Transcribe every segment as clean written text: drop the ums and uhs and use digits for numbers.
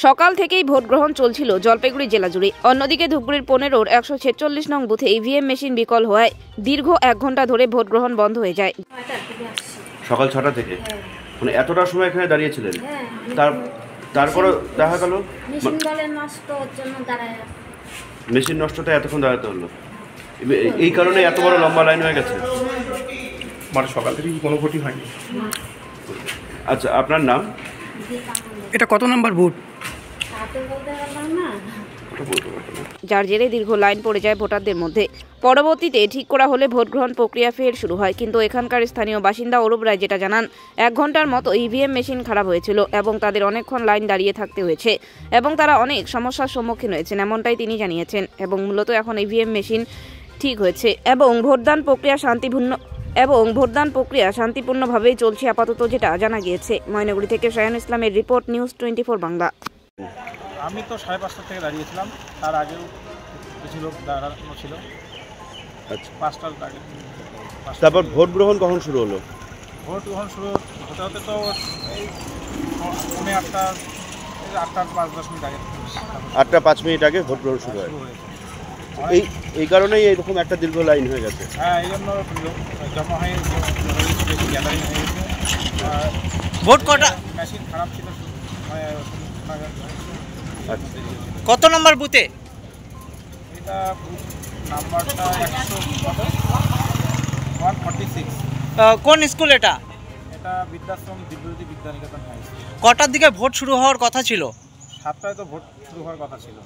সকাল থেকেই ভোট গ্রহণ চলছিল জলপাইগুড়ি জেলা জুড়ে। অন্যদিকে ধূপগুড়ির 15-র 146 নং বুথে ইভিএম মেশিন বিকল হওয়ায় দীর্ঘ 1 ঘন্টা ধরে ভোট গ্রহণ বন্ধ হয়ে যায়। সকাল 6টা থেকে মানে এতটা সময় এখানে দাঁড়িয়েছিলেন, তারপরে দেখা গেল মেশিন নষ্টটা এতক্ষণ দাঁড়াতে হলো। এই কারণে এত বড় লম্বা লাইন হয়ে গেছে। মানে সকাল থেকে কোনো ভোটই হয়নি। আচ্ছা, আপনার নাম? এটা কত নাম্বার ভোট? যার জেরে দীর্ঘ লাইন পড়ে যায় ভোটারদের মধ্যে। পরবর্তীতে ঠিক করা হলে ভোট গ্রহণ প্রক্রিয়া ফের শুরু হয়, কিন্তু এখানকার স্থানীয় বাসিন্দা অরূপ রায় যেটা জানান, 1 ঘন্টার মতো ইভিএম মেশিন খারাপ হয়েছিল এবং তাদের অনেকক্ষণ লাইন দাঁড়িয়ে থাকতে হয়েছে এবং তারা অনেক সমস্যার সম্মুখীন হয়েছেন, এমনটাই তিনি জানিয়েছেন। এবং মূলত এখন ইভিএম মেশিন ঠিক হয়েছে এবং ভোটদান প্রক্রিয়া শান্তিপূর্ণভাবেই চলছে আপাতত, যেটা জানা গিয়েছে। ময়নাগুড়ি থেকে শায়ন ইসলামের রিপোর্ট, নিউজ 24 বাংলা। আমি তো 5:30 থেকে দাঁড়িয়েছিলাম, তার আগেও কিছু লোক দাঁড়ানো ছিল। আচ্ছা, 5টার আগে। তারপর ভোট গ্রহণ কখন শুরু হলো? ভোট গ্রহণ শুরু হতে হতে তো এই 8টার 5-10 মিনিট আগে। 8টা 5 মিনিট আগে ভোট গ্রহণ শুরু হয়। এই কারণেই এরকম একটা দীর্ঘ লাইন হয়ে গেছে। হ্যাঁ, এই জন্য জমা হয়ে গ্যাদারিং হয়ে গেছে। ভোট কটা? মেশিন খারাপ ছিল। কত নম্বর বুথে? এটা নাম্বারটা 146। কোন স্কুল এটা? এটা বৃদ্ধাশ্রম দিব্যজ্যোতি বিদ্যানিকেতন হাই স্কুল। কটার দিকে ভোট শুরু হওয়ার কথা ছিল? 7টায় তো ভোট শুরু হওয়ার কথা ছিল।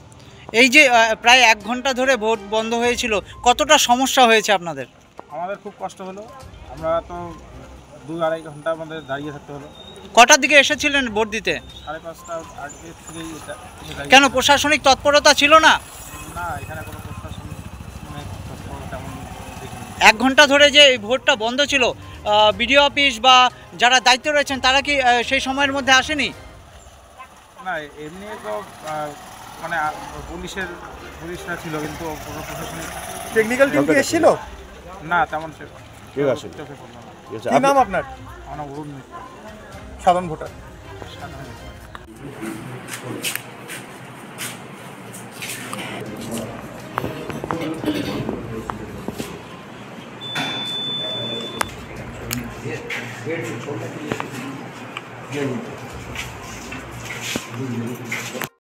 এই যে প্রায় 1 ঘন্টা ধরে ভোট বন্ধ হয়েছিল, কতটা সমস্যা হয়েছে আপনাদের? আমাদের খুব কষ্ট হলো। আমরা তো 2-2.5 ঘন্টা আমাদের দাঁড়িয়ে থাকতে হলো। কটার দিকে এসেছিলেন ভোট দিতে? 5:30টার আগে থেকেই কেন প্রশাসনিক তৎপরতা ছিল না? না, এখানে কোনো প্রশাসনিক তৎপরতা তেমন দেখিনি। 1 ঘন্টা ধরে যে এই ভোটটা বন্ধ ছিল, বিডিও অফিস বা যারা দায়িত্বে রয়েছেন তারা কি সেই সময়ের মধ্যে আসেনি? না, এমনি তো মানে পুলিশরা ছিল, কিন্তু প্রশাসনিক টেকনিক্যাল টিম কি এসেছিল? না, তেমন ঠিক আছে। চোখে পড়লো না। কি নাম আপনার? আমার নাম অরুণ মিত্র, সাধারণ ভোটার। Yeah.